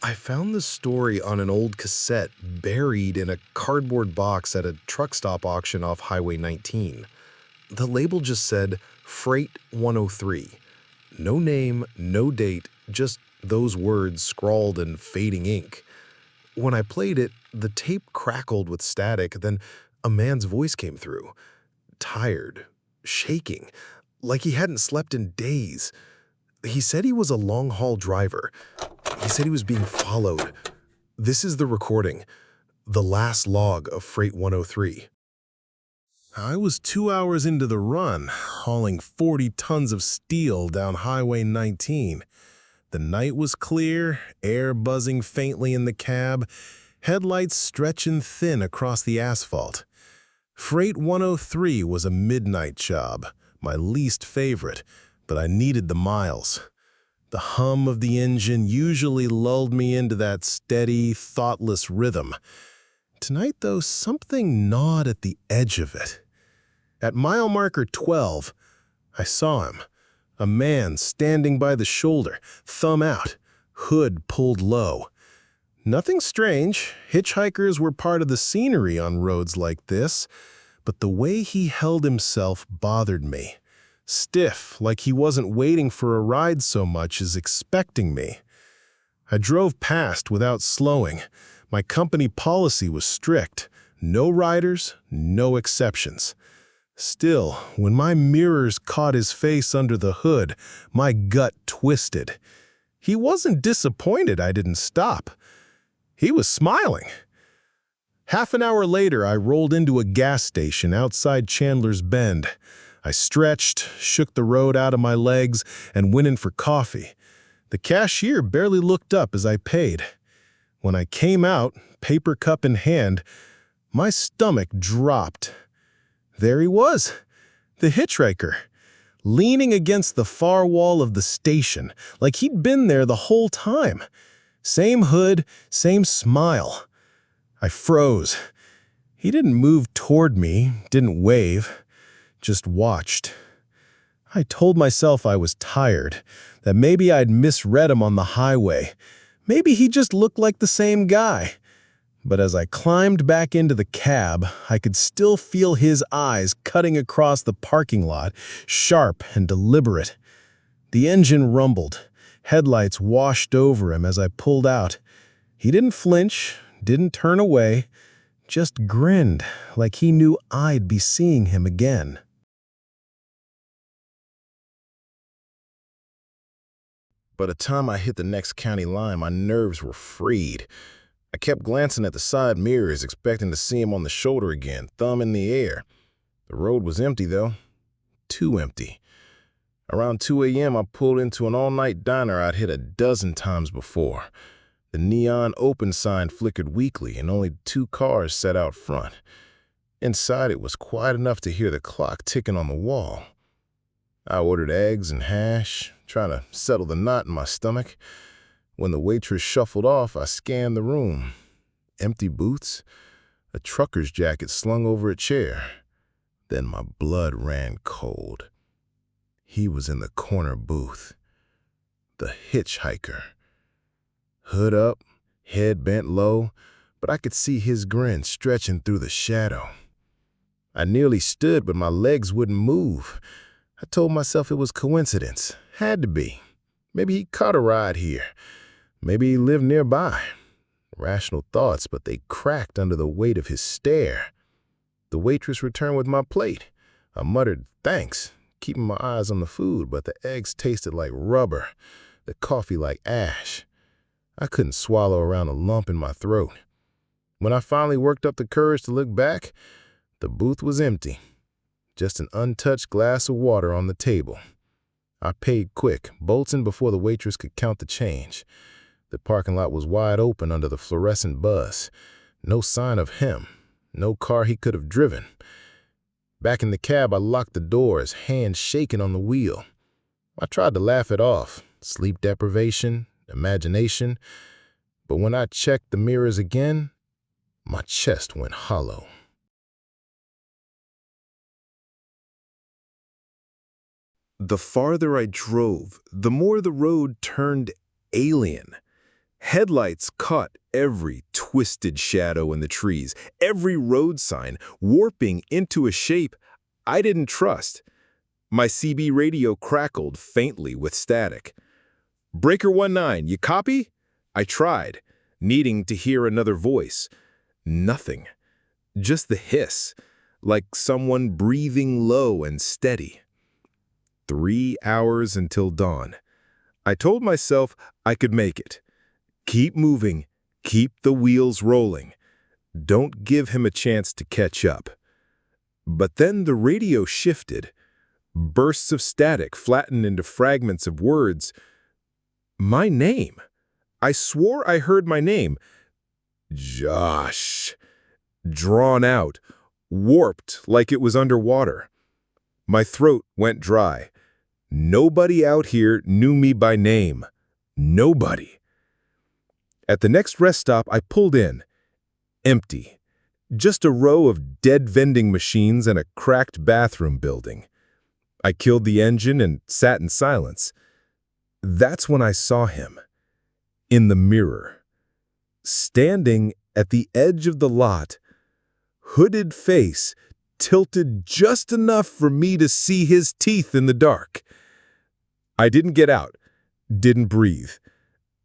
I found the story on an old cassette buried in a cardboard box at a truck stop auction off Highway 19. The label just said Freight 103. No name, no date, just those words scrawled in fading ink. When I played it, the tape crackled with static, then a man's voice came through. Tired, shaking, like he hadn't slept in days. He said he was a long-haul driver. He said he was being followed. This is the recording, the last log of Freight 103. I was 2 hours into the run, hauling 40 tons of steel down Highway 19. The night was clear, air buzzing faintly in the cab, headlights stretching thin across the asphalt. Freight 103 was a midnight job, my least favorite, but I needed the miles. The hum of the engine usually lulled me into that steady, thoughtless rhythm. Tonight, though, something gnawed at the edge of it. At mile marker 12, I saw him, a man standing by the shoulder, thumb out, hood pulled low. Nothing strange, hitchhikers were part of the scenery on roads like this, but the way he held himself bothered me. Stiff, like he wasn't waiting for a ride so much as expecting me. I drove past without slowing. My company policy was strict. No riders, no exceptions. Still, when my mirrors caught his face under the hood, my gut twisted. He wasn't disappointed I didn't stop. He was smiling. Half an hour later, I rolled into a gas station outside Chandler's Bend. I stretched, shook the road out of my legs, and went in for coffee. The cashier barely looked up as I paid. When I came out, paper cup in hand, my stomach dropped. There he was, the hitchhiker, leaning against the far wall of the station, like he'd been there the whole time. Same hood, same smile. I froze. He didn't move toward me, didn't wave. Just watched. I told myself I was tired, that maybe I'd misread him on the highway. Maybe he just looked like the same guy. But as I climbed back into the cab, I could still feel his eyes cutting across the parking lot, sharp and deliberate. The engine rumbled. Headlights washed over him as I pulled out. He didn't flinch, didn't turn away, just grinned like he knew I'd be seeing him again. By the time I hit the next county line, my nerves were freed. I kept glancing at the side mirrors, expecting to see him on the shoulder again, thumb in the air. The road was empty, though. Too empty. Around 2 a.m., I pulled into an all-night diner I'd hit a dozen times before. The neon open sign flickered weakly, and only 2 cars sat out front. Inside, it was quiet enough to hear the clock ticking on the wall. I ordered eggs and hash, trying to settle the knot in my stomach. When the waitress shuffled off, I scanned the room. Empty booths, a trucker's jacket slung over a chair. Then my blood ran cold. He was in the corner booth. The hitchhiker. Hood up, head bent low, but I could see his grin stretching through the shadow. I nearly stood, but my legs wouldn't move. I told myself it was coincidence. Had to be. Maybe he caught a ride here. Maybe he lived nearby. Rational thoughts, but they cracked under the weight of his stare. The waitress returned with my plate. I muttered thanks, keeping my eyes on the food, but the eggs tasted like rubber, the coffee like ash. I couldn't swallow around a lump in my throat. When I finally worked up the courage to look back, the booth was empty. Just an untouched glass of water on the table. I paid quick, bolting before the waitress could count the change. The parking lot was wide open under the fluorescent buzz. No sign of him, no car he could have driven. Back in the cab, I locked the doors, hands shaking on the wheel. I tried to laugh it off, sleep deprivation, imagination, but when I checked the mirrors again, my chest went hollow. The farther I drove, the more the road turned alien. Headlights caught every twisted shadow in the trees, every road sign warping into a shape I didn't trust. My CB radio crackled faintly with static. "Breaker 19, you copy?" I tried, needing to hear another voice. Nothing. Just the hiss, like someone breathing low and steady. 3 hours until dawn. I told myself I could make it. Keep moving, keep the wheels rolling. Don't give him a chance to catch up. But then the radio shifted. Bursts of static flattened into fragments of words. My name. I swore I heard my name. Josh. Drawn out, warped like it was underwater. My throat went dry. Nobody out here knew me by name. Nobody. At the next rest stop, I pulled in. Empty. Just a row of dead vending machines and a cracked bathroom building. I killed the engine and sat in silence. That's when I saw him. In the mirror. Standing at the edge of the lot. Hooded face, tilted just enough for me to see his teeth in the dark. I didn't get out. Didn't breathe.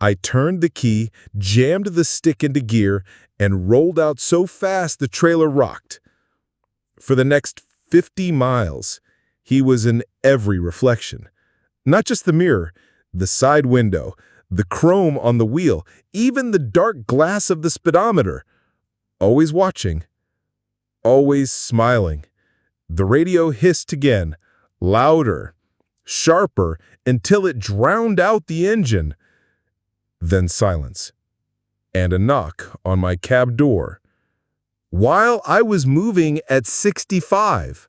I turned the key, jammed the stick into gear, and rolled out so fast the trailer rocked. For the next 50 miles, he was in every reflection. Not just the mirror, the side window, the chrome on the wheel, even the dark glass of the speedometer. Always watching. Always smiling. The radio hissed again, louder, sharper, until it drowned out the engine. Then silence, and a knock on my cab door, while I was moving at 65.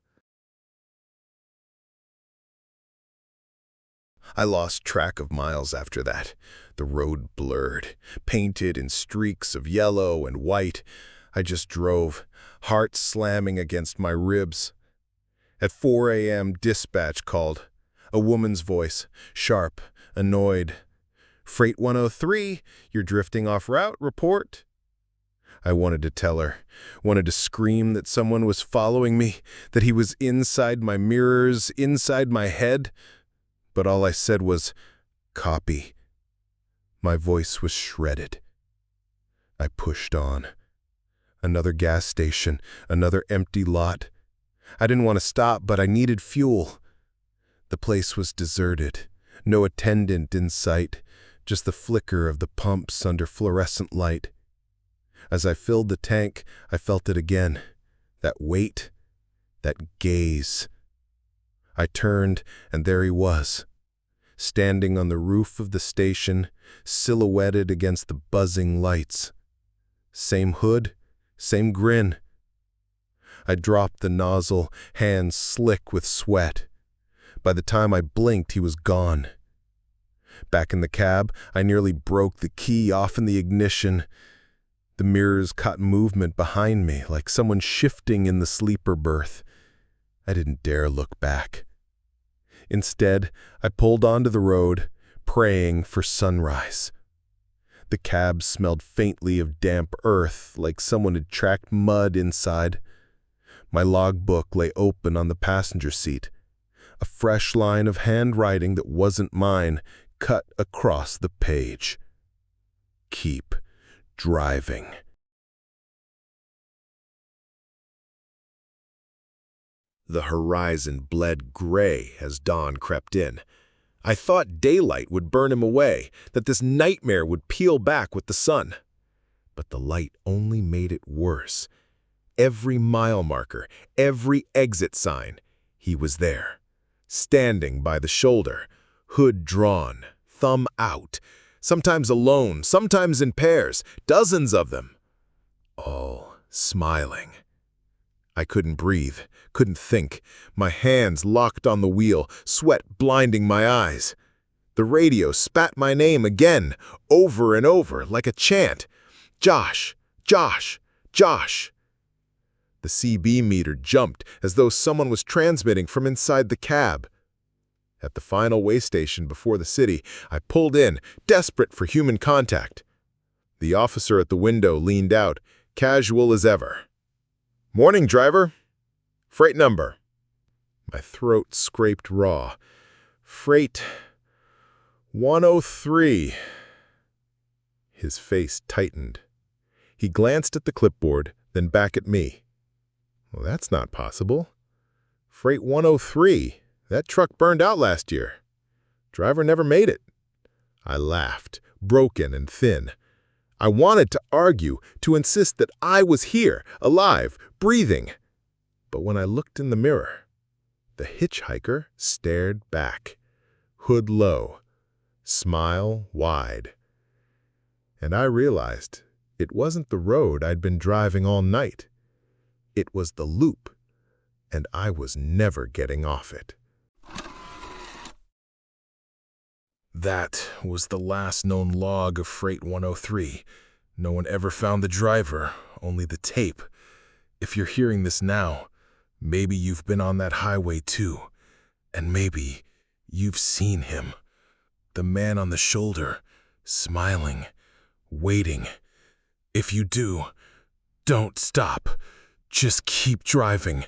I lost track of miles after that. The road blurred, painted in streaks of yellow and white. I just drove, heart slamming against my ribs. At 4 a.m., dispatch called. A woman's voice, sharp, annoyed. "Freight 103, you're drifting off route, report." I wanted to tell her, wanted to scream that someone was following me, that he was inside my mirrors, inside my head. But all I said was, "Copy." My voice was shredded. I pushed on. Another gas station, another empty lot. I didn't want to stop, but I needed fuel. The place was deserted, no attendant in sight, just the flicker of the pumps under fluorescent light. As I filled the tank, I felt it again, that weight, that gaze. I turned, and there he was, standing on the roof of the station, silhouetted against the buzzing lights. Same hood, same grin. I dropped the nozzle, hands slick with sweat. By the time I blinked, he was gone. Back in the cab, I nearly broke the key off in the ignition. The mirrors caught movement behind me, like someone shifting in the sleeper berth. I didn't dare look back. Instead, I pulled onto the road, praying for sunrise. The cab smelled faintly of damp earth, like someone had tracked mud inside. My logbook lay open on the passenger seat. A fresh line of handwriting that wasn't mine cut across the page. Keep driving. The horizon bled gray as dawn crept in. I thought daylight would burn him away, that this nightmare would peel back with the sun. But the light only made it worse. Every mile marker, every exit sign, he was there. Standing by the shoulder, hood drawn, thumb out, sometimes alone, sometimes in pairs, dozens of them. All smiling. I couldn't breathe, couldn't think, my hands locked on the wheel, sweat blinding my eyes. The radio spat my name again, over and over, like a chant. Josh, Josh, Josh. The CB meter jumped as though someone was transmitting from inside the cab. At the final way station before the city, I pulled in, desperate for human contact. The officer at the window leaned out, casual as ever. "Morning, driver. Freight number." My throat scraped raw. "Freight 103. His face tightened. He glanced at the clipboard, then back at me. "Well, that's not possible. Freight 103. That truck burned out last year. Driver never made it." I laughed, broken and thin. I wanted to argue, to insist that I was here, alive, breathing. But when I looked in the mirror, the hitchhiker stared back, hood low, smile wide. And I realized it wasn't the road I'd been driving all night. It was the loop, and I was never getting off it. That was the last known log of Freight 103. No one ever found the driver, only the tape. If you're hearing this now, maybe you've been on that highway too, and maybe you've seen him. The man on the shoulder, smiling, waiting. If you do, don't stop. Just keep driving.